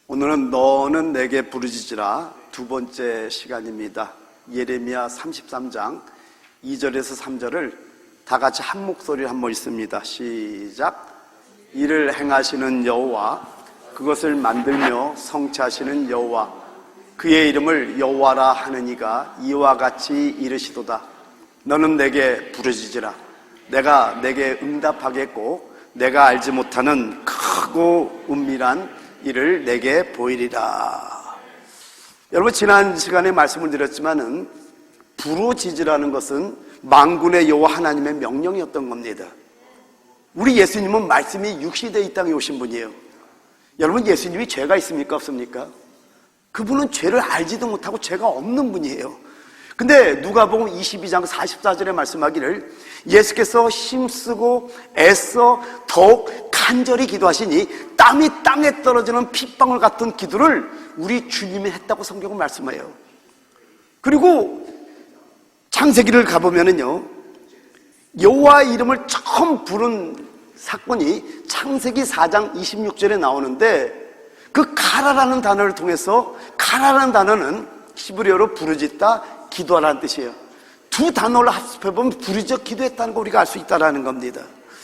오늘은 너는 내게 부르짖으라 두 번째 시간입니다. 예레미야 33장 2절에서 3절을 다 같이 한 목소리로 한번 읽습니다. 시작. 이를 행하시는 여호와, 그것을 만들며 성취하시는 여호와, 그의 이름을 여호와라 하느니가 이와 같이 이르시도다. 너는 내게 부르짖으라. 내가 내게 응답하겠고 내가 알지 못하는 크고 은밀한 이를 내게 보이리라. 여러분, 지난 시간에 말씀을 드렸지만은 부르짖으라는 것은 만군의 여호와 하나님의 명령이었던 겁니다. 우리 예수님은 말씀이 육시되어 이 땅에 오신 분이에요. 여러분, 예수님이 죄가 있습니까 없습니까? 그분은 죄를 알지도 못하고 죄가 없는 분이에요. 근데 누가복음 22장 44절에 말씀하기를 예수께서 힘쓰고 애써 더욱 간절히 기도하시니 땀이 땅에 떨어지는 핏방울 같은 기도를 우리 주님이 했다고 성경은 말씀해요. 그리고 창세기를 가보면은요, 여호와 이름을 처음 부른 사건이 창세기 4장 26절에 나오는데, 그 가라라는 단어를 통해서, 가라라는 단어는 히브리어로 부르짖다, 기도하라는 뜻이에요. 두 단어를 합쳐보면 부르짖어 기도했다는 거 우리가 알 수 있다는 겁니다.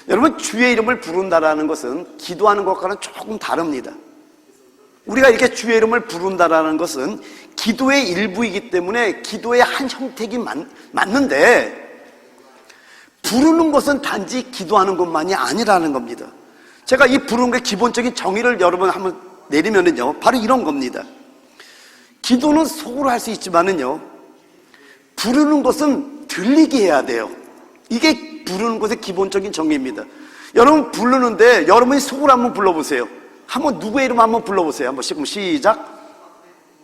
여러분, 주의 이름을 부른다라는 것은 기도하는 것과는 조금 다릅니다. 우리가 이렇게 주의 이름을 부른다라는 것은 기도의 일부이기 때문에 기도의 한 형태이긴 맞는데, 부르는 것은 단지 기도하는 것만이 아니라는 겁니다. 제가 이 부르는 게 기본적인 정의를 여러분 한번 내리면은요, 바로 이런 겁니다. 기도는 속으로 할 수 있지만은요, 부르는 것은 들리게 해야 돼요. 이게 부르는 것의 기본적인 정의입니다. 여러분, 부르는데 여러분이 속으로 한번 불러보세요. 한번 누구의 이름 한번 불러보세요. 한번 시작.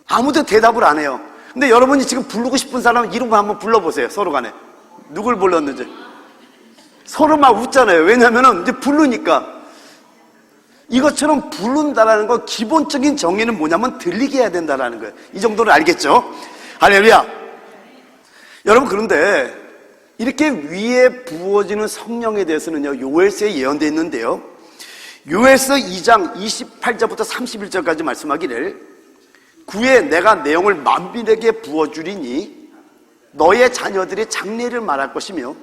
아무도 대답을 안 해요. 근데 여러분이 지금 부르고 싶은 사람 이름 한번 불러보세요. 서로 간에 누굴 불렀는지. 서로 막 웃잖아요. 왜냐면은 이제 부르니까. 이것처럼 부른다라는 거 기본적인 정의는 뭐냐면 들리게 해야 된다라는 거예요. 이 정도는 알겠죠? 할렐루야. 여러분, 그런데 이렇게 위에 부어지는 성령에 대해서는요, 요엘서에 예언되어 있는데요, 요엘서 2장 28절부터 31절까지 말씀하기를 구에 내가 내 영을 만민에게 부어주리니 너의 자녀들이 장래를 말할 것이며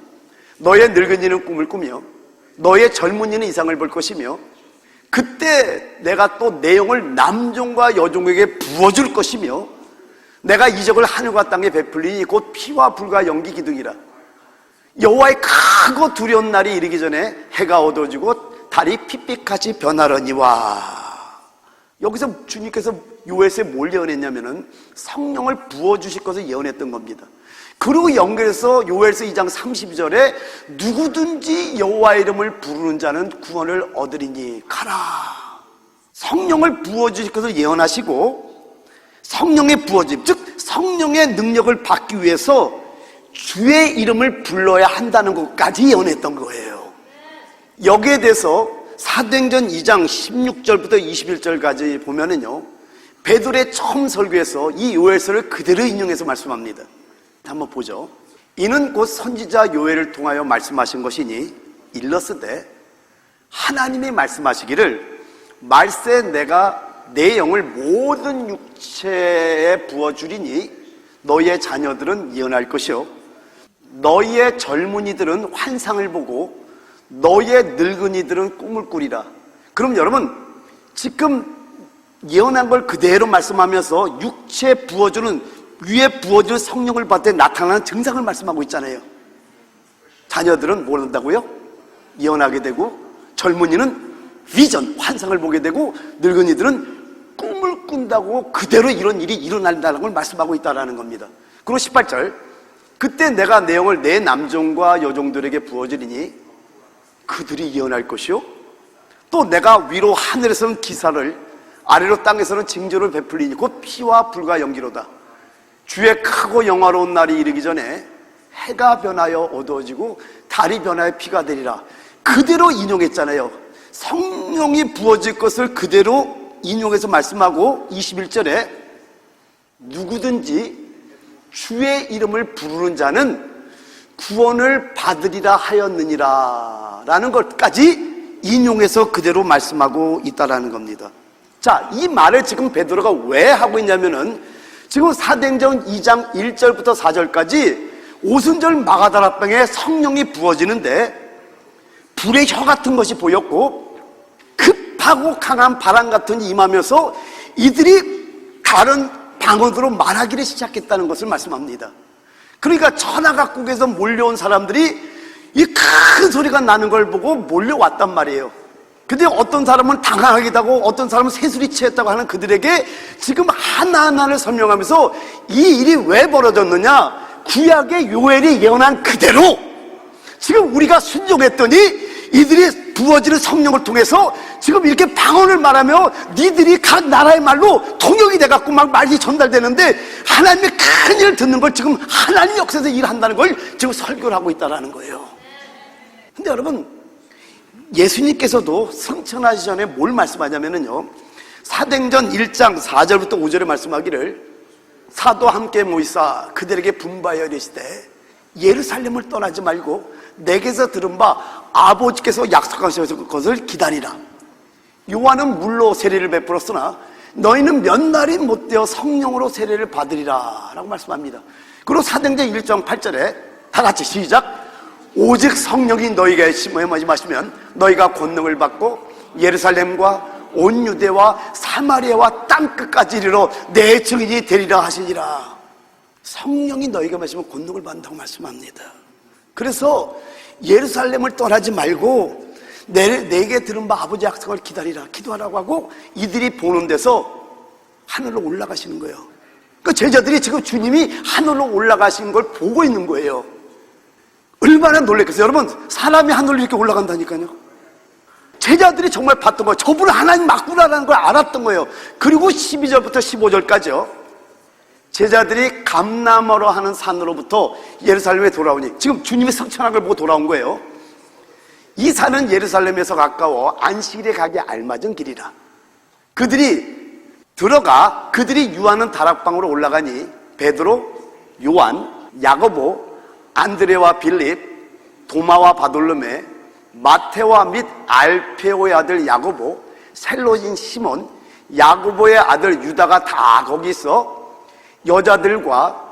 너의 늙은이는 꿈을 꾸며 너의 젊은이는 이상을 볼 것이며 그때 내가 또 내 영을 남종과 여종에게 부어줄 것이며 내가 이적을 하늘과 땅에 베풀리니 곧 피와 불과 연기 기둥이라. 여호와의 크고 두려운 날이 이르기 전에 해가 어두워지고 달이 핏빛같이 변하려니와. 여기서 주님께서 요엘서에 뭘 예언했냐면은 성령을 부어주실 것을 예언했던 겁니다. 그리고 연결해서 요엘서 2장 32절에 누구든지 여호와의 이름을 부르는 자는 구원을 얻으리니 가라. 성령을 부어주실 것을 예언하시고, 성령의 부어짐, 즉 성령의 능력을 받기 위해서 주의 이름을 불러야 한다는 것까지 예언했던 거예요. 여기에 대해서 사도행전 2장 16절부터 21절까지 보면은요, 베드로의 처음 설교에서 이 요엘서를 그대로 인용해서 말씀합니다. 한번 보죠. 이는 곧 선지자 요엘을 통하여 말씀하신 것이니 일렀으되 하나님이 말씀하시기를 말세 내가 내 영을 모든 육체에 부어주리니 너희의 자녀들은 예언할 것이요 너희의 젊은이들은 환상을 보고 너희의 늙은이들은 꿈을 꾸리라. 그럼 여러분, 지금 예언한 걸 그대로 말씀하면서 육체에 부어주는, 위에 부어주는 성령을 받을 때 나타나는 증상을 말씀하고 있잖아요. 자녀들은 뭘 한다고요? 예언하게 되고, 젊은이는 비전, 환상을 보게 되고, 늙은이들은 꿈을 꾼다고 그대로 이런 일이 일어난다는 걸 말씀하고 있다는 겁니다. 그리고 18절, 그때 내가 내 영을 내 남종과 여종들에게 부어주리니 그들이 예언할 것이요 또 내가 위로 하늘에서는 기사를 아래로 땅에서는 징조를 베풀리니 곧 피와 불과 연기로다. 주의 크고 영화로운 날이 이르기 전에 해가 변하여 어두워지고 달이 변하여 피가 되리라. 그대로 인용했잖아요. 성령이 부어질 것을 그대로 인용해서 말씀하고 21절에 누구든지 주의 이름을 부르는 자는 구원을 받으리라 하였느니라 라는 것까지 인용해서 그대로 말씀하고 있다라는 겁니다. 자, 이 말을 지금 베드로가 왜 하고 있냐면은 지금 사도행전 2장 1절부터 4절까지 오순절 마가다락방에 성령이 부어지는데 불의 혀 같은 것이 보였고 급하고 강한 바람 같은 임하면서 이들이 다른 방언으로 말하기를 시작했다는 것을 말씀합니다. 그러니까 천하각국에서 몰려온 사람들이 이 큰 소리가 나는 걸 보고 몰려왔단 말이에요. 근데 어떤 사람은 당황하기도 하고 어떤 사람은 새술이 취했다고 하는 그들에게 지금 하나하나를 설명하면서 이 일이 왜 벌어졌느냐, 구약의 요엘이 예언한 그대로 지금 우리가 순종했더니 이들이 부어지는 성령을 통해서 지금 이렇게 방언을 말하며 니들이 각 나라의 말로 통역이 돼갖고 막 말이 전달되는데 하나님의 큰 일을 듣는 걸 지금 하나님 역사에서 일한다는 걸 지금 설교를 하고 있다는 거예요. 근데 여러분, 예수님께서도 승천하기 전에 뭘 말씀하냐면요, 사도행전 1장 4절부터 5절에 말씀하기를 사도와 함께 모이사 그들에게 분바하여 이르시되 예루살렘을 떠나지 말고 내게서 들은 바 아버지께서 약속하신 것을 기다리라. 요한은 물로 세례를 베풀었으나 너희는 몇 날이 못되어 성령으로 세례를 받으리라 라고 말씀합니다. 그리고 사도행전 1장 8절에 다 같이 시작. 오직 성령이 너희가 임하시면 너희가 권능을 받고 예루살렘과 온 유대와 사마리아와 땅끝까지 이르러 내 증인이 되리라 하시니라. 성령이 너희가 마시면 권능을 받는다고 말씀합니다. 그래서 예루살렘을 떠나지 말고 내게 들은 바 아버지 약속을 기다리라, 기도하라고 하고 이들이 보는 데서 하늘로 올라가시는 거예요. 그 제자들이 지금 주님이 하늘로 올라가신 걸 보고 있는 거예요. 얼마나 놀랬겠어요. 여러분, 사람이 하늘로 이렇게 올라간다니까요. 제자들이 정말 봤던 거예요. 저분은 하나님 맞구나라는 걸 알았던 거예요. 그리고 12절부터 15절까지요, 제자들이 감람으로 하는 산으로부터 예루살렘에 돌아오니, 지금 주님이 승천한 걸 보고 돌아온 거예요. 이 산은 예루살렘에서 가까워 안식일에 가기 알맞은 길이라. 그들이 들어가 그들이 유하는 다락방으로 올라가니 베드로, 요한, 야고보, 안드레와 빌립, 도마와 바돌로메, 마테와 및 알페오의 아들 야고보, 셀로인 시몬, 야고보의 아들 유다가 다 거기 있어 여자들과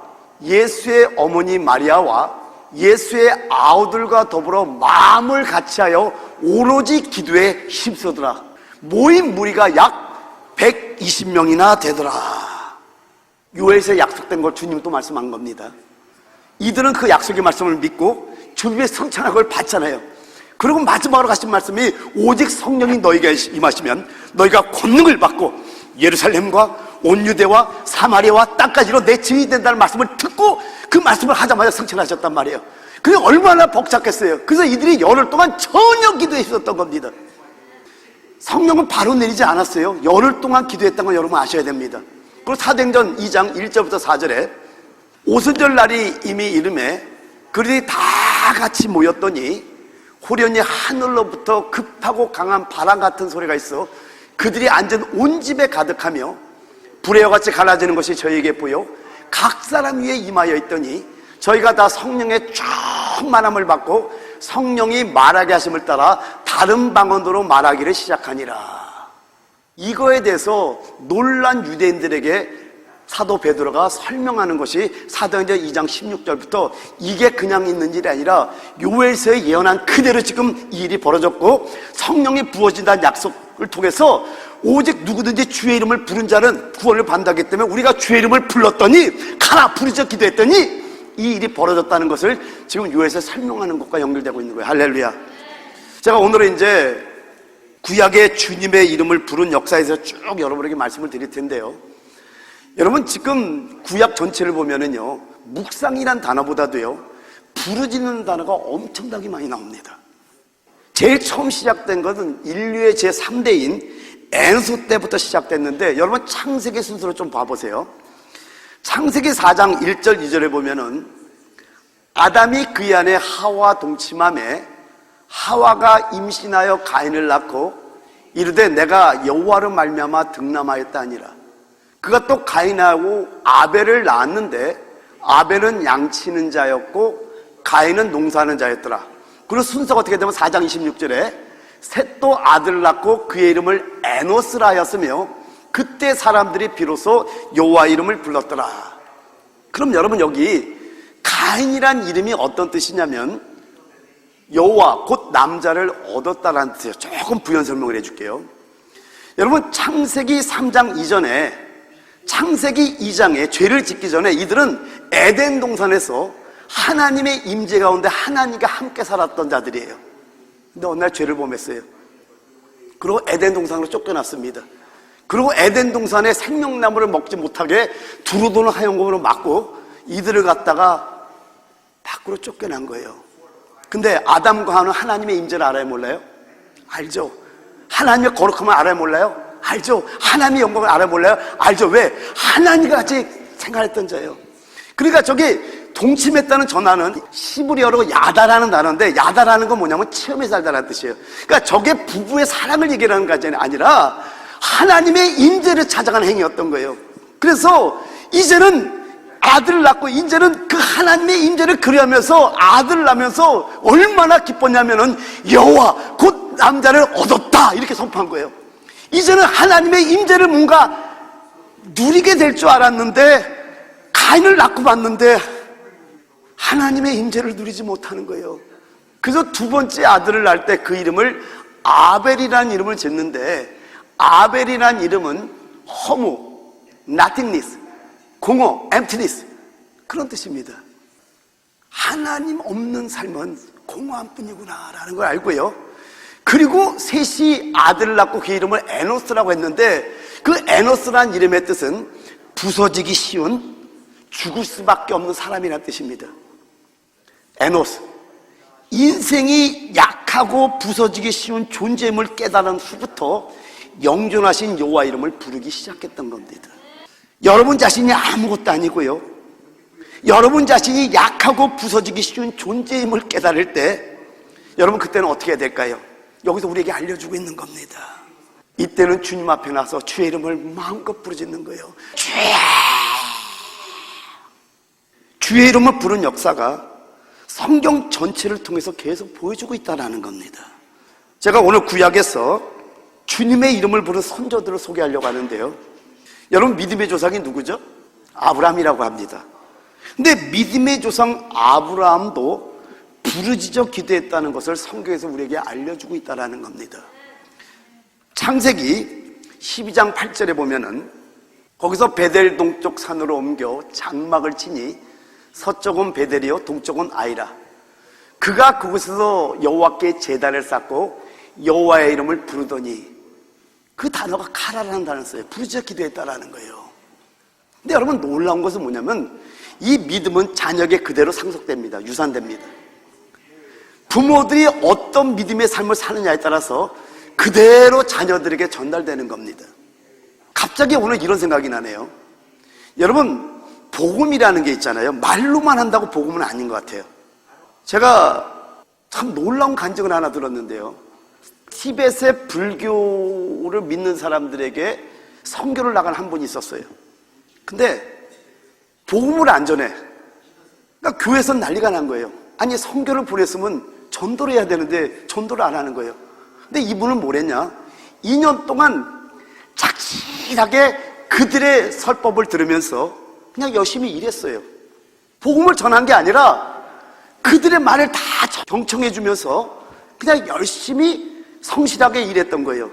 예수의 어머니 마리아와 예수의 아우들과 더불어 마음을 같이하여 오로지 기도에 힘쓰더라. 모인 무리가 약 120명이나 되더라. 요엘에서 약속된 걸 주님도 말씀한 겁니다. 이들은 그 약속의 말씀을 믿고 주님의 성찬한 걸 받잖아요. 그리고 마지막으로 하신 말씀이 오직 성령이 너희에게 임하시면 너희가 권능을 받고 예루살렘과 온 유대와 사마리아와 땅까지로 내 증인이 된다는 말씀을 듣고 그 말씀을 하자마자 승천하셨단 말이에요. 그게 얼마나 벅찼겠어요. 그래서 이들이 열흘 동안 전혀 기도해 있었던 겁니다. 성령은 바로 내리지 않았어요. 열흘 동안 기도했다는 걸 여러분 아셔야 됩니다. 그리고 사도행전 2장 1절부터 4절에 오순절 날이 이미 이름에 그들이 다 같이 모였더니 호련히 하늘로부터 급하고 강한 바람 같은 소리가 있어 그들이 앉은 온 집에 가득하며 불의 같이 갈라지는 것이 저희에게 보여 각 사람 위에 임하여 있더니 저희가 다 성령의 충만함을 받고 성령이 말하게 하심을 따라 다른 방언으로 말하기를 시작하니라. 이거에 대해서 놀란 유대인들에게 사도 베드로가 설명하는 것이 사도행전 2장 16절부터 이게 그냥 있는 일이 아니라 요엘서에 예언한 그대로 지금 이 일이 벌어졌고 성령이 부어진다는 약속을 통해서 오직 누구든지 주의 이름을 부른 자는 구원을 받는다기 때문에 우리가 주의 이름을 불렀더니 가라 부르짖어 기도했더니 이 일이 벌어졌다는 것을 지금 요엘서에 설명하는 것과 연결되고 있는 거예요. 할렐루야. 제가 오늘은 이제 구약의 주님의 이름을 부른 역사에서 쭉 여러분에게 말씀을 드릴 텐데요, 여러분 지금 구약 전체를 보면은요, 묵상이란 단어보다도요 부르짖는 단어가 엄청나게 많이 나옵니다. 제일 처음 시작된 것은 인류의 제3대인 엔소 때부터 시작됐는데, 여러분 창세기 순서로 좀 봐보세요. 창세기 4장 1절 2절에 보면은 아담이 그의 아내 하와 동침함에 하와가 임신하여 가인을 낳고 이르되 내가 여호와로 말미암아 등남하였다 하니라. 그가 또 가인하고 아벨을 낳았는데 아벨은 양치는 자였고 가인은 농사하는 자였더라. 그리고 순서가 어떻게 되면 4장 26절에 셋도 아들을 낳고 그의 이름을 에노스라 하였으며 그때 사람들이 비로소 여호와 이름을 불렀더라. 그럼 여러분, 여기 가인이란 이름이 어떤 뜻이냐면 여호와 곧 남자를 얻었다라는 뜻이에요. 조금 부연 설명을 해줄게요. 여러분, 창세기 3장 이전에, 창세기 2장에 죄를 짓기 전에 이들은 에덴 동산에서 하나님의 임재 가운데 하나님과 함께 살았던 자들이에요. 근데 어느 날 죄를 범했어요. 그리고 에덴 동산으로 쫓겨났습니다. 그리고 에덴 동산에 생명나무를 먹지 못하게 두루도는 화염검으로 막고 이들을 갖다가 밖으로 쫓겨난 거예요. 근데 아담과 하와는 하나님의 임재를 알아요, 몰라요? 알죠. 하나님의 거룩함을 알아요, 몰라요? 알죠. 하나님의 영광을 알아요, 몰라요? 알죠. 왜? 하나님과 같이 생활했던 자예요. 그러니까 저기 동침했다는 전화는 시브리어로 야다라는 단어인데, 야다라는 건 뭐냐면 체험에 살다라는 뜻이에요. 그러니까 저게 부부의 사랑을 얘기하는 것이 아니라 하나님의 임재를 찾아가는 행위였던 거예요. 그래서 이제는 아들을 낳고 이제는 그 하나님의 임재를 그리하면서 아들을 낳으면서 얼마나 기뻤냐면은 여호와 곧 남자를 얻었다 이렇게 선포한 거예요. 이제는 하나님의 임재를 뭔가 누리게 될 줄 알았는데 가인을 낳고 봤는데 하나님의 임재를 누리지 못하는 거예요. 그래서 두 번째 아들을 낳을 때 그 이름을 아벨이라는 이름을 짓는데, 아벨이라는 이름은 허무, nothingness, 공허, emptiness 그런 뜻입니다. 하나님 없는 삶은 공허한 뿐이구나 라는 걸 알고요. 그리고 셋이 아들을 낳고 그 이름을 에노스라고 했는데, 그 에노스라는 이름의 뜻은 부서지기 쉬운, 죽을 수밖에 없는 사람이라는 뜻입니다. 에노스, 인생이 약하고 부서지기 쉬운 존재임을 깨달은 후부터 영존하신 여호와 이름을 부르기 시작했던 겁니다. 여러분 자신이 아무것도 아니고요, 여러분 자신이 약하고 부서지기 쉬운 존재임을 깨달을 때 여러분 그때는 어떻게 해야 될까요? 여기서 우리에게 알려주고 있는 겁니다. 이때는 주님 앞에 나서 주의 이름을 마음껏 부르짖는 거예요. 주야! 주의 이름을 부른 역사가 성경 전체를 통해서 계속 보여주고 있다는 겁니다. 제가 오늘 구약에서 주님의 이름을 부른 선조들을 소개하려고 하는데요, 여러분 믿음의 조상이 누구죠? 아브라함이라고 합니다. 근데 믿음의 조상 아브라함도 부르짖어 기도했다는 것을 성경에서 우리에게 알려주고 있다는 겁니다. 창세기 12장 8절에 보면은 거기서 베델 동쪽 산으로 옮겨 장막을 치니 서쪽은 베델이요 동쪽은 아이라. 그가 그곳에서 여호와께 제단을 쌓고 여호와의 이름을 부르더니, 그 단어가 카라라는 단어를 써요. 부르짖어 기도했다라는 거예요. 근데 여러분 놀라운 것은 뭐냐면 이 믿음은 자녀에게 그대로 상속됩니다. 유산됩니다. 부모들이 어떤 믿음의 삶을 사느냐에 따라서 그대로 자녀들에게 전달되는 겁니다. 갑자기 오늘 이런 생각이 나네요. 여러분, 복음이라는 게 있잖아요. 말로만 한다고 복음은 아닌 것 같아요. 제가 참 놀라운 간증을 하나 들었는데요, 티벳의 불교를 믿는 사람들에게 선교를 나간 한 분이 있었어요. 근데 복음을 안 전해. 그러니까 교회에서 난리가 난 거예요. 아니, 선교를 보냈으면 전도를 해야 되는데 전도를 안 하는 거예요. 근데 이분은 뭐랬냐, 2년 동안 착실하게 그들의 설법을 들으면서 그냥 열심히 일했어요. 복음을 전한 게 아니라 그들의 말을 다 경청해 주면서 그냥 열심히 성실하게 일했던 거예요.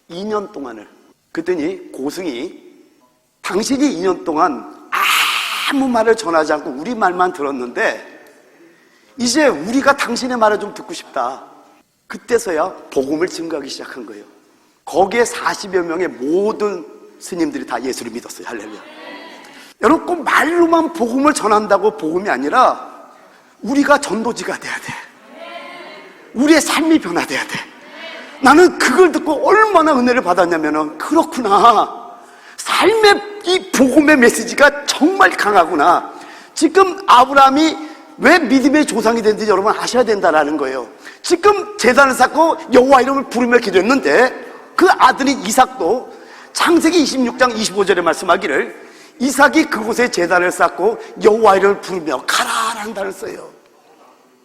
2년 동안을. 그랬더니 고승이, 당신이 2년 동안 아무 말을 전하지 않고 우리 말만 들었는데 이제 우리가 당신의 말을 좀 듣고 싶다. 그때서야 복음을 증거하기 시작한 거예요. 거기에 40여 명의 모든 스님들이 다 예수를 믿었어요. 할렐루야. 여러분, 꼭 말로만 복음을 전한다고 복음이 아니라 우리가 전도지가 돼야 돼. 우리의 삶이 변화돼야 돼. 나는 그걸 듣고 얼마나 은혜를 받았냐면은, 그렇구나, 삶의 이 복음의 메시지가 정말 강하구나. 지금 아브라함이 왜 믿음의 조상이 된지 여러분 아셔야 된다라는 거예요. 지금 제단을 쌓고 여호와 이름을 부르며 기도했는데 그 아들인 이삭도 창세기 26장 25절에 말씀하기를 이삭이 그곳에 제단을 쌓고 여호와 이름을 부르며 가라라는 단어를 써요.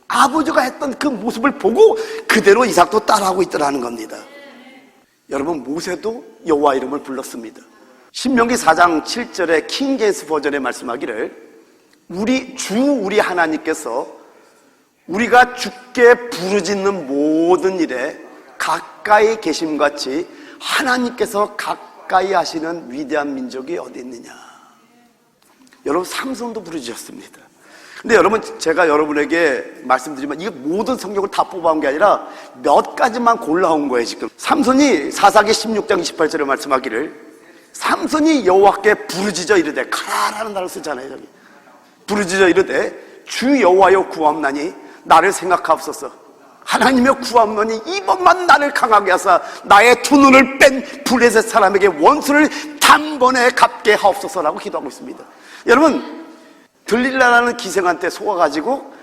아버지가 했던 그 모습을 보고 그대로 이삭도 따라하고 있더라는 겁니다. 여러분, 모세도 여호와 이름을 불렀습니다. 신명기 4장 7절에 킹제임스 버전에 말씀하기를 우리 하나님께서 우리가 주께 부르짖는 모든 일에 가까이 계심같이 하나님께서 가까이 하시는 위대한 민족이 어디 있느냐. 여러분, 삼손도 부르짖었습니다. 근데 여러분, 제가 여러분에게 말씀드리면 이게 모든 성경을 다 뽑아온 게 아니라 몇 가지만 골라온 거예요. 지금 삼손이 사사기 16장 28절에 말씀하기를 삼손이 여호와께 부르짖어 이르되, 가라라는 단어를 쓰잖아요. 여기 부르짖어 이르되 주 여호와여 구하옵나니 나를 생각하옵소서. 하나님여 구하옵나니 이번만 나를 강하게 하사 나의 두 눈을 뺀 블레셋 사람에게 원수를 단번에 갚게 하옵소서라고 기도하고 있습니다. 여러분, 들릴라라는 기생한테 속아가지고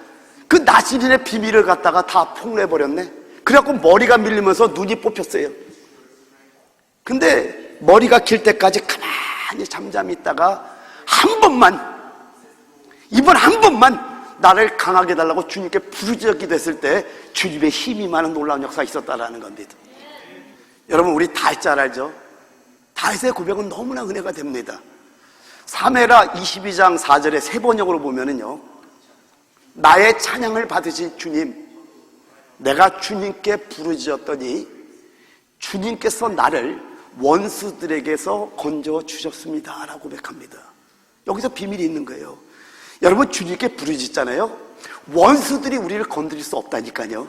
그 나시린의 비밀을 갖다가 다 폭로해버렸네. 그래갖고 머리가 밀리면서 눈이 뽑혔어요. 근데 머리가 길 때까지 가만히 잠잠히 있다가 이번 한 번만 나를 강하게 해달라고 주님께 부르짖어 기도했을 때 주님의 힘이 많은 놀라운 역사가 있었다라는 겁니다. 여러분, 우리 다윗 잘 알죠? 다윗의 고백은 너무나 은혜가 됩니다. 사무엘하 22장 4절에 세 번역으로 보면은요, 나의 찬양을 받으신 주님, 내가 주님께 부르짖었더니 주님께서 나를 원수들에게서 건져 주셨습니다 라고 고백합니다. 여기서 비밀이 있는 거예요. 여러분, 주님께 부르짖잖아요. 원수들이 우리를 건드릴 수 없다니까요.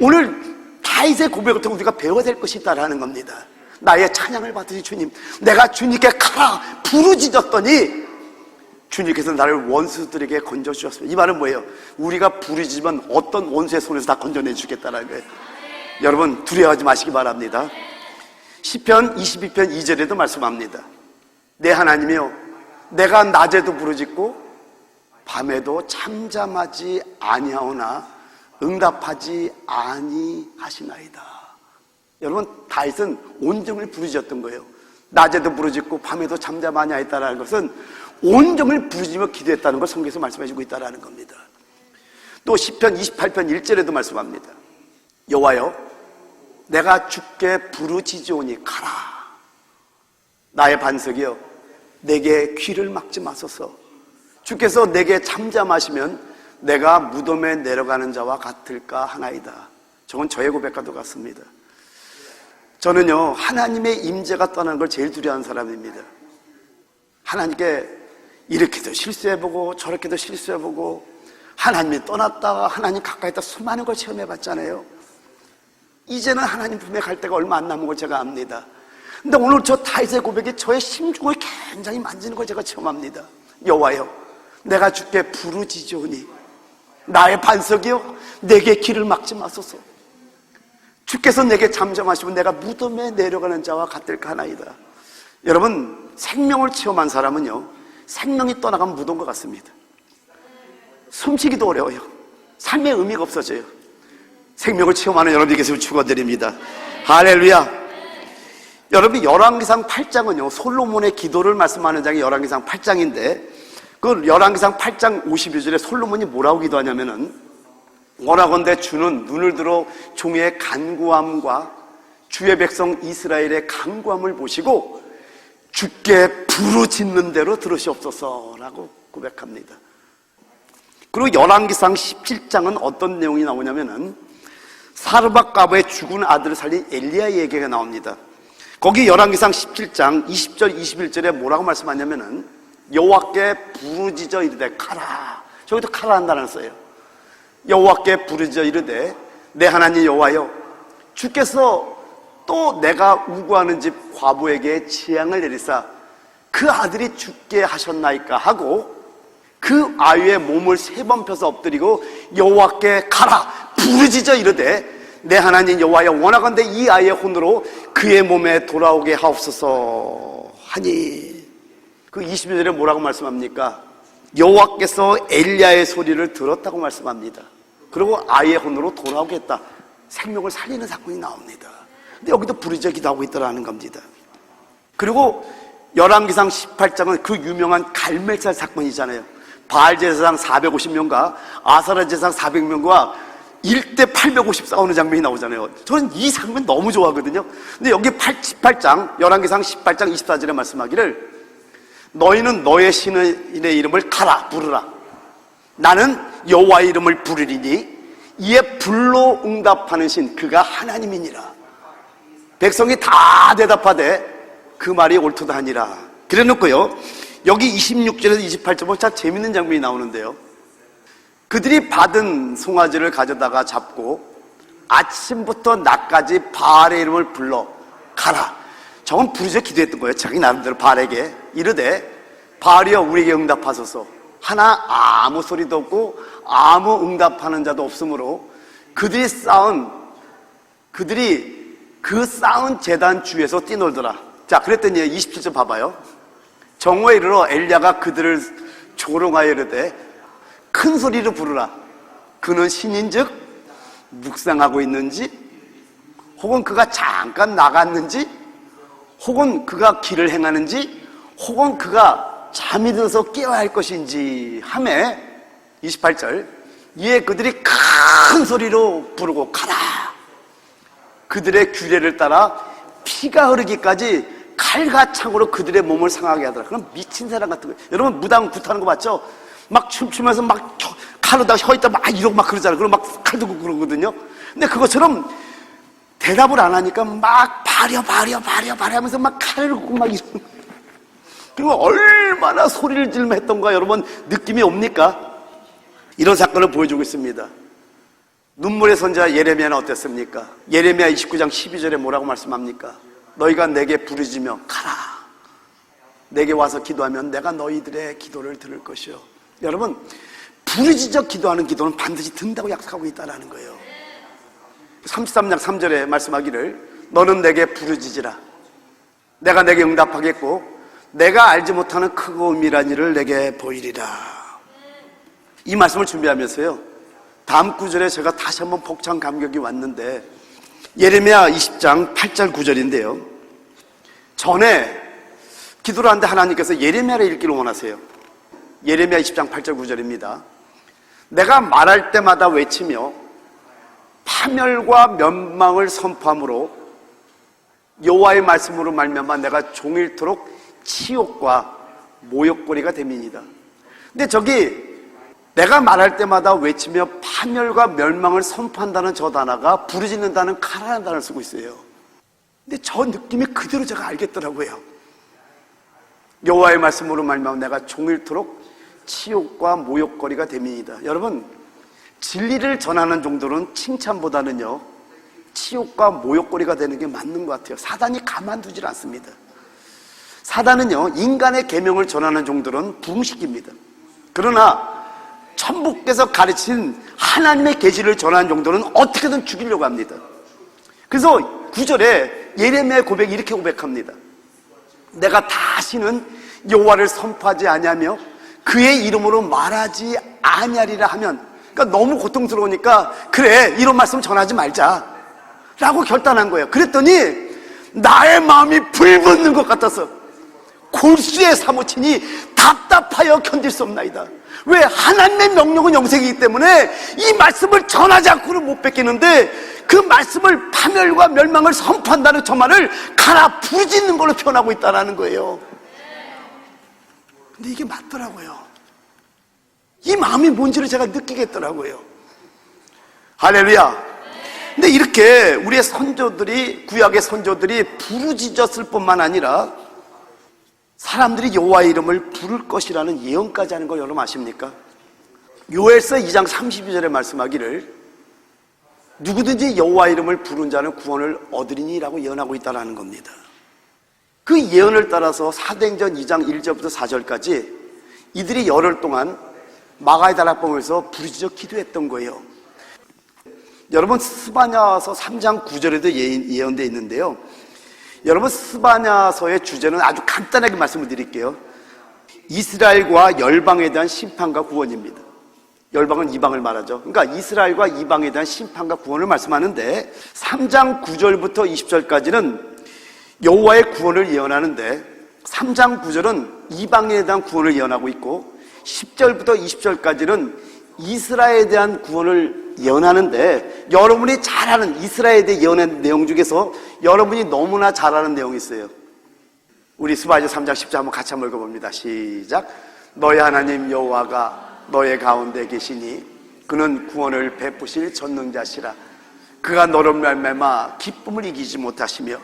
오늘 다윗의 고백을 통해 우리가 배워야 될 것이 있다라는 겁니다. 나의 찬양을 받으신 주님, 내가 주님께 가라 부르짖었더니 주님께서 나를 원수들에게 건져주셨습니다. 이 말은 뭐예요? 우리가 부르짖으면 어떤 원수의 손에서 다 건져내 주겠다는 거예요. 여러분, 두려워하지 마시기 바랍니다. 시편 22편 2절에도 말씀합니다. 내 하나님이여, 내가 낮에도 부르짖고 밤에도 잠잠하지 아니하오나 응답하지 아니하시나이다. 여러분, 다윗은 온종일 부르짖었던 거예요. 낮에도 부르짖고 밤에도 잠잠하지 아니하였다는 것은 온종일 부르짖으며 기도했다는 걸 성경에서 말씀해주고 있다는 겁니다. 또 시편 28편 1절에도 말씀합니다. 여호와여, 내가 주께 부르짖으오니 가라. 나의 반석이여, 내게 귀를 막지 마소서. 주께서 내게 잠잠하시면 내가 무덤에 내려가는 자와 같을까 하나이다. 저건 저의 고백과도 같습니다. 저는요, 하나님의 임재가 떠나는 걸 제일 두려워하는 사람입니다. 하나님께 이렇게도 실수해보고 저렇게도 실수해보고 하나님이 떠났다가 하나님 가까이 있다 수많은 걸 체험해봤잖아요. 이제는 하나님 품에 갈 때가 얼마 안 남은 걸 제가 압니다. 근데 오늘 저 다윗의 고백이 저의 심중을 굉장히 만지는 걸 제가 체험합니다. 여호와여, 내가 주께 부르짖으오니 나의 반석이여, 내게 길을 막지 마소서. 주께서 내게 잠잠하시면 내가 무덤에 내려가는 자와 같을까 하나이다. 여러분, 생명을 체험한 사람은요, 생명이 떠나가면 무덤 것 같습니다. 숨쉬기도 어려워요. 삶의 의미가 없어져요. 생명을 체험하는 여러분이 계시면 축원드립니다. 할렐루야. 여러분, 열왕기상 8장은요 솔로몬의 기도를 말씀하는 장이 열왕기상 8장인데 그 열왕기상 8장 52절에 솔로몬이 뭐라고 기도하냐면은, 원하건대 주는 눈을 들어 종의 간구함과 주의 백성 이스라엘의 간구함을 보시고 주께 부르짖는 대로 들으시옵소서라고 고백합니다. 그리고 열왕기상 17장은 어떤 내용이 나오냐면은 사르밧 과부의 죽은 아들을 살린 엘리야의 얘기가 나옵니다. 거기 열왕기상 17장 20절 21절에 뭐라고 말씀하냐면은 여호와께 부르짖어 이르되 가라. 저기도 가라 한다는 써요. 여호와께 부르짖어 이르되 내 하나님 여호와여, 주께서 또 내가 우구하는 집 과부에게 재앙을 내리사 그 아들이 죽게 하셨나이까 하고 그 아이의 몸을 3번 펴서 엎드리고 여호와께 가라 부르짖어 이르되 내 하나님 여호와여, 원하건대 이 아이의 혼으로 그의 몸에 돌아오게 하옵소서 하니, 그 22절에 뭐라고 말씀합니까? 여호와께서 엘리야의 소리를 들었다고 말씀합니다. 그리고 아이의 혼으로 돌아오겠다, 생명을 살리는 사건이 나옵니다. 근데 여기도 부르짖어 기도하고 있더라는 겁니다. 그리고 열왕기상 18장은 그 유명한 갈멜살 사건이잖아요. 바알 제사장 450명과 아사라 제사장 400명과 1대 850 싸우는 장면이 나오잖아요. 저는 이 장면 너무 좋아하거든요. 근데 여기 18장, 열왕기상 18장 24절에 말씀하기를 너희는 너의 신의 이름을 가라, 부르라. 나는 여호와의 이름을 부르리니 이에 불로 응답하는 신, 그가 하나님이니라. 백성이 다 대답하되 그 말이 옳도다 하니라. 그래 놓고요, 여기 26절에서 28절 보면 참 재밌는 장면이 나오는데요. 그들이 받은 송아지를 가져다가 잡고 아침부터 낮까지 바알의 이름을 불러 가라. 저건 부르짖어 기도했던 거예요. 자기 나름대로 바알에게 이르되 바알이여 우리에게 응답하소서. 하나 아무 소리도 없고 아무 응답하는 자도 없으므로 그들이 그 쌓은 제단 주에서 뛰놀더라. 자, 그랬더니 27절 봐봐요. 정오에 이르러 엘리야가 그들을 조롱하여 이르되 큰 소리로 부르라. 그는 신인즉 묵상하고 있는지, 혹은 그가 잠깐 나갔는지, 혹은 그가 길을 행하는지, 혹은 그가 잠이 들어서 깨어야 할 것인지 하매 28절 이에 그들이 큰 소리로 부르고 가라. 그들의 규례를 따라 피가 흐르기까지 칼과 창으로 그들의 몸을 상하게 하더라. 그럼 미친 사람 같은 거예요. 여러분 무당 굿하는 거 맞죠? 막 춤추면서 막 칼로다 혀 있다 막 이러고 막 그러잖아요. 그럼 막 칼 들고 그러거든요. 근데 그것처럼 대답을 안 하니까 막 발려 하면서 막 칼을 굽고 막 이러고, 그리고 얼마나 소리를 지르며 했던가 여러분 느낌이 옵니까? 이런 사건을 보여주고 있습니다. 눈물의 선지자 예레미야는 어땠습니까? 예레미야 29장 12절에 뭐라고 말씀합니까? 너희가 내게 부르짖으며 가라. 내게 와서 기도하면 내가 너희들의 기도를 들을 것이요. 여러분, 부르짖어 기도하는 기도는 반드시 든다고 약속하고 있다는 거예요. 33장 3절에 말씀하기를 너는 내게 부르짖으라. 내가 내게 응답하겠고 내가 알지 못하는 크고 은밀한 일을 내게 보이리라. 이 말씀을 준비하면서요, 다음 구절에 제가 다시 한번 복창 감격이 왔는데, 예레미야 20장 8절 9절인데요 전에 기도를 하는데 하나님께서 예레미야를 읽기를 원하세요. 예레미야 20장 8절 9절입니다. 내가 말할 때마다 외치며 파멸과 멸망을 선포함으로 여호와의 말씀으로 말미암아 내가 종일토록 치욕과 모욕거리가 됨이니이다. 근데 저기 내가 말할 때마다 외치며 파멸과 멸망을 선포한다는 저 단어가 부르짖는다는 카라는 단어를 쓰고 있어요. 근데 저 느낌이 그대로 제가 알겠더라고요. 여호와의 말씀으로 말미암아 내가 종일토록 치욕과 모욕거리가 됨이니이다. 여러분, 진리를 전하는 정도는 칭찬보다는요 치욕과 모욕거리가 되는 게 맞는 것 같아요. 사단이 가만두질 않습니다. 사단은요 인간의 계명을 전하는 정도는 부흥시킵니다. 그러나 천부께서 가르친 하나님의 계시를 전하는 정도는 어떻게든 죽이려고 합니다. 그래서 9절에 예레미야의 고백이 이렇게 고백합니다. 내가 다시는 여호와를 선포하지 아니하며 그의 이름으로 말하지 아니하리라 하면, 그러니까 너무 고통스러우니까 그래 이런 말씀 전하지 말자 라고 결단한 거예요. 그랬더니 나의 마음이 불붙는 것 같아서 골수에 사무치니 답답하여 견딜 수 없나이다. 왜? 하나님의 명령은 영생이기 때문에 이 말씀을 전하지 않고는 못 뺏기는데, 그 말씀을 파멸과 멸망을 선포한다는 저 말을 가라 부르짖는 걸로 표현하고 있다는 거예요. 근데 이게 맞더라고요. 이 마음이 뭔지를 제가 느끼겠더라고요. 할렐루야. 근데 이렇게 우리의 선조들이, 구약의 선조들이 부르짖었을 뿐만 아니라 사람들이 여호와의 이름을 부를 것이라는 예언까지 하는 거 여러분 아십니까? 요엘서 2장 32절에 말씀하기를 누구든지 여호와의 이름을 부른 자는 구원을 얻으리니 라고 예언하고 있다는 겁니다. 그 예언을 따라서 사도행전 2장 1절부터 4절까지 이들이 열흘 동안 마가의 다락방에서 부르짖어 기도했던 거예요. 여러분, 스바냐서 3장 9절에도 예언되어 있는데요, 여러분 스바냐서의 주제는 아주 간단하게 말씀을 드릴게요. 이스라엘과 열방에 대한 심판과 구원입니다. 열방은 이방을 말하죠. 그러니까 이스라엘과 이방에 대한 심판과 구원을 말씀하는데, 3장 9절부터 20절까지는 여호와의 구원을 예언하는데 3장 9절은 이방에 대한 구원을 예언하고 있고 10절부터 20절까지는 이스라엘에 대한 구원을 예언하는데 여러분이 잘 아는 이스라엘에 대해 예언한 내용 중에서 여러분이 너무나 잘 아는 내용이 있어요. 우리 스바냐 3장 10절 한번 같이 한번 읽어봅니다. 시작. 너의 하나님 여호와가 너의 가운데 계시니 그는 구원을 베푸실 전능자시라. 그가 너를 말미암아 기쁨을 이기지 못하시며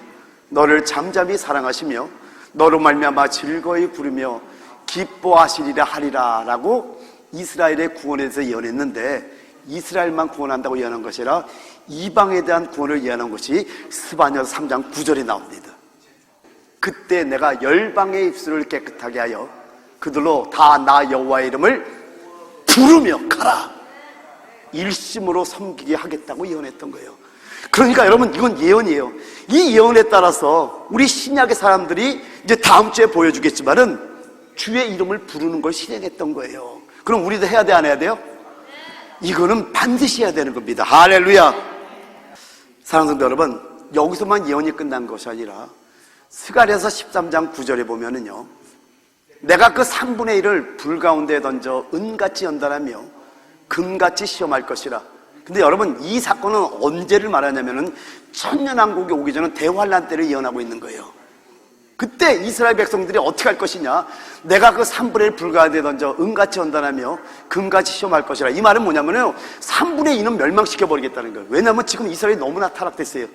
너를 잠잠히 사랑하시며 너로 말미암아 즐거이 부르며 기뻐하시리라 하리라 라고 이스라엘의 구원에 대해서 예언했는데 이스라엘만 구원한다고 예언한 것이 아니라 이방에 대한 구원을 예언한 것이 스바냐서 3장 9절에 나옵니다. 그때 내가 열방의 입술을 깨끗하게 하여 그들로 다 나 여호와의 이름을 부르며 가라 일심으로 섬기게 하겠다고 예언했던 거예요. 그러니까 여러분 이건 예언이에요. 이 예언에 따라서 우리 신약의 사람들이 이제 다음 주에 보여주겠지만은 주의 이름을 부르는 걸 실행했던 거예요. 그럼 우리도 해야 돼, 안 해야 돼요? 이거는 반드시 해야 되는 겁니다. 할렐루야. 사랑하는 성도 여러분, 여기서만 예언이 끝난 것이 아니라 스가랴서 13장 9절에 보면은요, 내가 그 3분의 1을 불 가운데 던져 은같이 연단하며 금같이 시험할 것이라. 근데 여러분 이 사건은 언제를 말하냐면은 천년왕국이 오기 전에 대환란 때를 예언하고 있는 거예요. 그때 이스라엘 백성들이 어떻게 할 것이냐, 내가 그 3분의 1 불 가운데 던져 은같이 연단하며 금같이 시험할 것이라. 이 말은 뭐냐면요, 3분의 2는 멸망시켜버리겠다는 거예요. 왜냐하면 지금 이스라엘이 너무나 타락됐어요.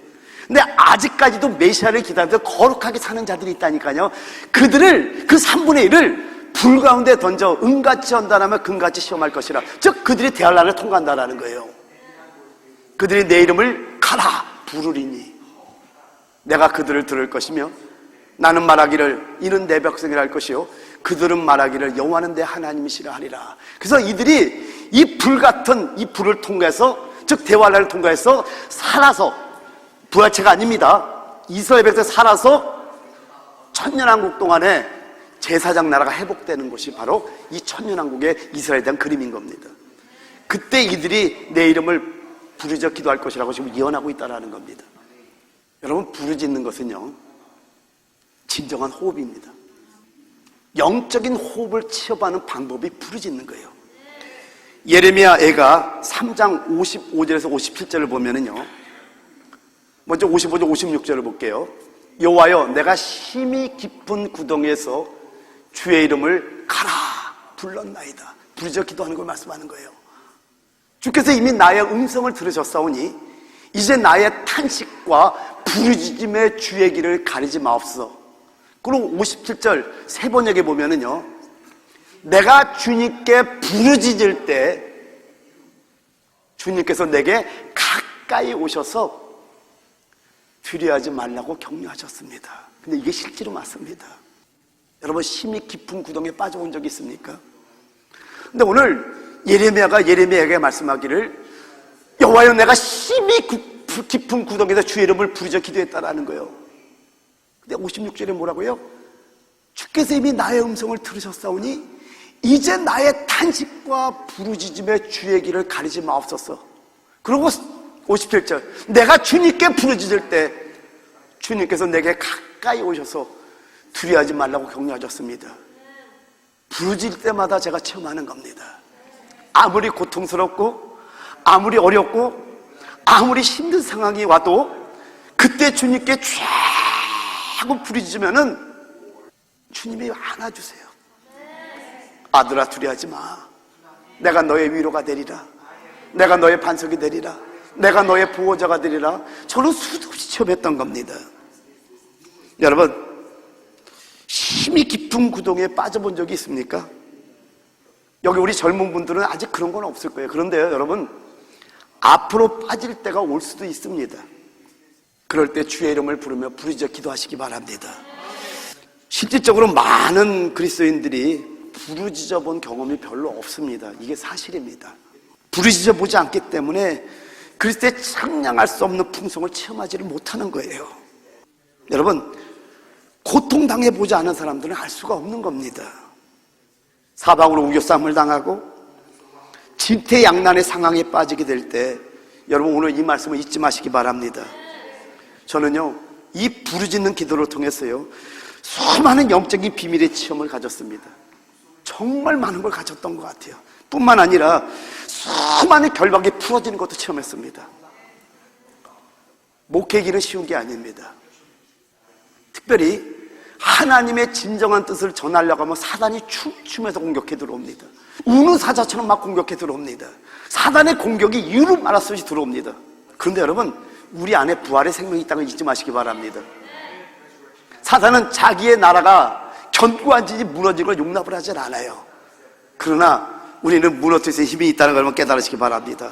근데 아직까지도 메시아를 기다리면서 거룩하게 사는 자들이 있다니까요. 그들을 그 3분의 1을 불 가운데 던져 은같이 연단하며 금같이 시험할 것이라. 즉 그들이 대환란을 통과한다라는 거예요. 그들이 내 이름을 가라 부르리니 내가 그들을 들을 것이며 나는 말하기를 이는 내 백성이라 할 것이요 그들은 말하기를 여호와는 내 하나님이시라 하리라. 그래서 이들이 이 불같은 이 불을 통과해서, 즉 대환란을 통과해서 살아서, 부활체가 아닙니다, 이스라엘 백성 살아서 천년왕국 동안에 제사장 나라가 회복되는 것이 바로 이 천년왕국의 이스라엘에 대한 그림인 겁니다. 그때 이들이 내 이름을 부르짖어 기도할 것이라고 지금 예언하고 있다는 겁니다. 여러분, 부르짖는 것은요 진정한 호흡입니다. 영적인 호흡을 취업하는 방법이 부르짖는 거예요. 예레미야 애가 3장 55절에서 57절을 보면은요, 먼저 55절 56절을 볼게요. 여호와여 내가 심히 깊은 구덩이에서 주의 이름을 가라 불렀나이다. 부르짖어 기도하는 걸 말씀하는 거예요. 주께서 이미 나의 음성을 들으셨사오니 이제 나의 탄식과 부르짖음의 주의 길을 가리지 마옵소서. 그리고 57절 세 번역에 보면은요, 내가 주님께 부르짖을 때 주님께서 내게 가까이 오셔서 두려워하지 말라고 격려하셨습니다. 근데 이게 실제로 맞습니다. 여러분, 심히 깊은 구덩이에 빠져온 적이 있습니까? 근데 오늘 예레미야에게 말씀하기를 여호와여 내가 심히 깊은 구덩이에서 주의 이름을 부르짖어 기도했다라는 거예요. 근데 56절에 뭐라고요? 주께서 이미 나의 음성을 들으셨사오니 이제 나의 탄식과 부르짖음의 주의 길을 가리지 마옵소서. 그리고 57절 내가 주님께 부르짖을 때 주님께서 내게 가까이 오셔서 두려워하지 말라고 격려하셨습니다. 부르짖을 때마다 제가 체험하는 겁니다. 아무리 고통스럽고 아무리 어렵고 아무리 힘든 상황이 와도 그때 주님께 쫙 하고 부르짖으면은 주님이 안아주세요. 아들아 두려워하지 마. 내가 너의 위로가 되리라. 내가 너의 반석이 되리라. 내가 너의 보호자가 되리라. 저는 수도 없이 체험했던 겁니다. 여러분, 힘이 깊은 구덩이에 빠져본 적이 있습니까? 여기 우리 젊은 분들은 아직 그런 건 없을 거예요. 그런데요, 여러분, 앞으로 빠질 때가 올 수도 있습니다. 그럴 때 주의 이름을 부르며 부르짖어 기도하시기 바랍니다. 실질적으로 많은 그리스도인들이 부르짖어 본 경험이 별로 없습니다. 이게 사실입니다. 부르짖어 보지 않기 때문에 그리스도의 상냥할 수 없는 풍성을 체험하지를 못하는 거예요. 여러분, 고통당해보지 않은 사람들은 알 수가 없는 겁니다. 사방으로 우겨싸움을 당하고 진퇴양난의 상황에 빠지게 될 때 여러분 오늘 이 말씀을 잊지 마시기 바랍니다. 저는요 이 부르짖는 기도를 통해서요 수많은 영적인 비밀의 체험을 가졌습니다. 정말 많은 걸 가졌던 것 같아요. 뿐만 아니라 수많은 결박이 풀어지는 것도 체험했습니다. 목회기는 쉬운 게 아닙니다. 특별히 하나님의 진정한 뜻을 전하려고 하면 사단이 춤추면서 공격해 들어옵니다. 우는 사자처럼 막 공격해 들어옵니다. 사단의 공격이 이유를 말할 수 없이 들어옵니다. 그런데 여러분, 우리 안에 부활의 생명이 있다는 걸 잊지 마시기 바랍니다. 사단은 자기의 나라가 견고한지 무너진 걸 용납을 하질 않아요. 그러나 우리는 무너뜨릴 수 있는 힘이 있다는 걸 깨달으시기 바랍니다.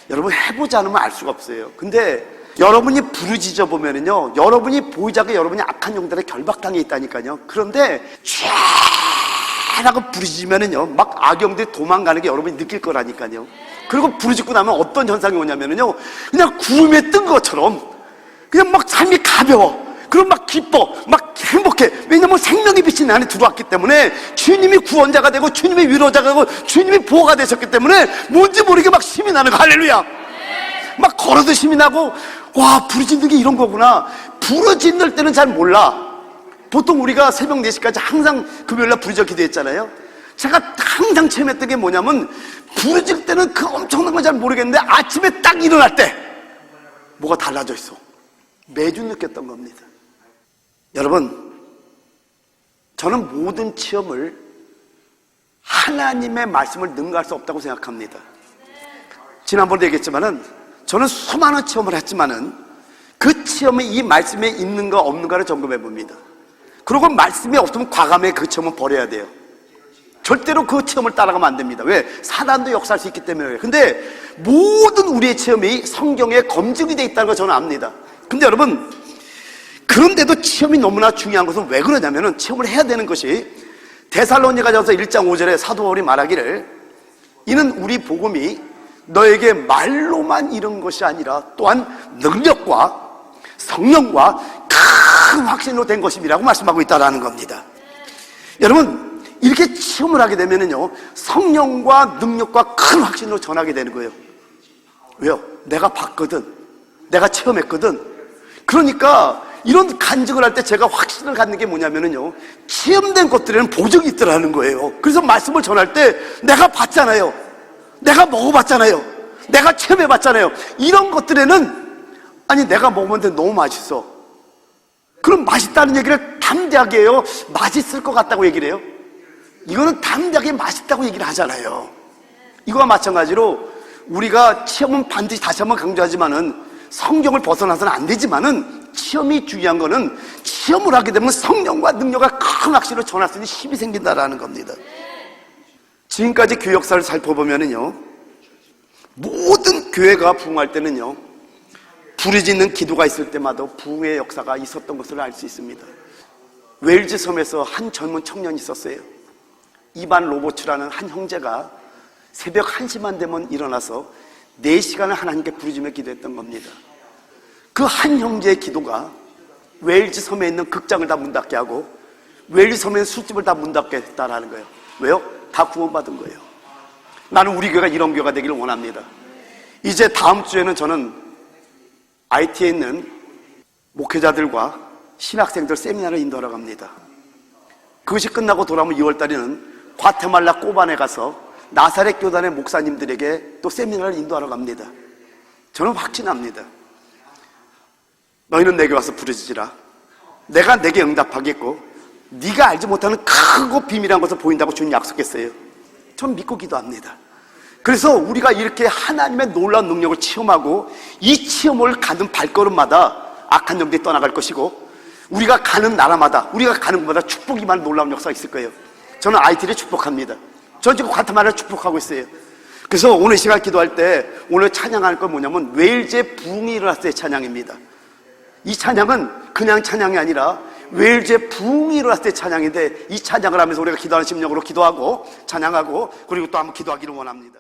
여러분, 해보지 않으면 알 수가 없어요. 근데 여러분이 부르짖어 보면은요, 여러분이 보이자가 여러분이 악한 영들의 결박당해 있다니까요. 그런데 쫙하고 부르짖으면은요, 막 악영들이 도망가는 게 여러분이 느낄 거라니까요. 그리고 부르짖고 나면 어떤 현상이 오냐면은요, 그냥 구름에 뜬 것처럼 그냥 막 삶이 가벼워. 그럼 막 기뻐, 막 행복해. 왜냐면 생명의 빛이 내 안에 들어왔기 때문에, 주님이 구원자가 되고 주님이 위로자가 되고 주님이 보호가 되셨기 때문에 뭔지 모르게 막 힘이 나는 거. 할렐루야. 막 걸어도 힘이 나고, 와, 부르짖는 게 이런 거구나. 부르짖을 때는 잘 몰라. 보통 우리가 새벽 4시까지 항상 금요일날 부르짖어 기도했잖아요. 제가 항상 체험했던 게 뭐냐면, 부르짖을 때는 그 엄청난 건 잘 모르겠는데 아침에 딱 일어날 때 뭐가 달라져 있어. 매주 느꼈던 겁니다. 여러분, 저는 모든 체험을 하나님의 말씀을 능가할 수 없다고 생각합니다. 지난번에 얘기했지만은, 저는 수많은 체험을 했지만은 그 체험이 이 말씀에 있는가 없는가를 점검해 봅니다. 그리고 말씀이 없으면 과감하게 그 체험은 버려야 돼요. 절대로 그 체험을 따라가면 안 됩니다. 왜? 사단도 역사할 수 있기 때문에. 근데 모든 우리의 체험이 성경에 검증이 되어 있다는 걸 저는 압니다. 근데 여러분, 그런데도 체험이 너무나 중요한 것은 왜 그러냐면은, 체험을 해야 되는 것이 데살로니가전서 1장 5절에 사도 바울이 말하기를, 이는 우리 복음이 너에게 말로만 이른 것이 아니라 또한 능력과 성령과 큰 확신으로 된 것임이라고 말씀하고 있다라는 겁니다. 여러분, 이렇게 체험을 하게 되면은요, 성령과 능력과 큰 확신으로 전하게 되는 거예요. 왜요? 내가 봤거든, 내가 체험했거든. 그러니까 이런 간증을 할 때 제가 확신을 갖는 게 뭐냐면은요, 체험된 것들에는 보증이 있더라는 거예요. 그래서 말씀을 전할 때 내가 봤잖아요, 내가 먹어봤잖아요, 내가 체험해봤잖아요. 이런 것들에는, 아니 내가 먹으면 너무 맛있어, 그럼 맛있다는 얘기를 담대하게 해요? 맛있을 것 같다고 얘기를 해요? 이거는 담대하게 맛있다고 얘기를 하잖아요. 이거와 마찬가지로 우리가 체험은 반드시 다시 한번 강조하지만은, 성경을 벗어나서는 안 되지만은, 체험이 중요한 거는 체험을 하게 되면 성령과 능력과 큰 확신으로 전할 수 있는 힘이 생긴다라는 겁니다. 지금까지 교회 역사를 살펴보면은요, 모든 교회가 부흥할 때는요, 부르짖는 기도가 있을 때마다 부흥의 역사가 있었던 것을 알 수 있습니다. 웨일즈 섬에서 한 젊은 청년이 있었어요. 이반 로버츠라는 한 형제가 새벽 1시만 되면 일어나서 4시간을 하나님께 부르짖으며 기도했던 겁니다. 그 한 형제의 기도가 웨일즈 섬에 있는 극장을 다 문 닫게 하고 웨일즈 섬에 있는 술집을 다 문 닫게 했다라는 거예요. 왜요? 다 구원받은 거예요. 나는 우리 교회가 이런 교회가 되기를 원합니다. 이제 다음 주에는 저는 IT에 있는 목회자들과 신학생들 세미나를 인도하러 갑니다. 그것이 끝나고 돌아오면 2월 달에는 과테말라 꼬반에 가서 나사렛 교단의 목사님들에게 또 세미나를 인도하러 갑니다. 저는 확신합니다. 너희는 내게 와서 부르짖으라. 내가 내게 응답하겠고 네가 알지 못하는 크고 비밀한 것을 보인다고 주님 약속했어요. 전 믿고 기도합니다. 그래서 우리가 이렇게 하나님의 놀라운 능력을 체험하고 이 체험을 가는 발걸음마다 악한 영들이 떠나갈 것이고, 우리가 가는 나라마다, 우리가 가는 곳마다 축복이 많은 놀라운 역사가 있을 거예요. 저는 IT를 축복합니다. 전 지금 과테말라를 축복하고 있어요. 그래서 오늘 시간 기도할 때 오늘 찬양할 건 뭐냐면 웨일즈의 부흥이 일어났을 때 찬양입니다. 이 찬양은 그냥 찬양이 아니라 웨일즈의 부흥이 일어났을 때 찬양인데, 이 찬양을 하면서 우리가 기도하는 심령으로 기도하고 찬양하고 그리고 또 한번 기도하기를 원합니다.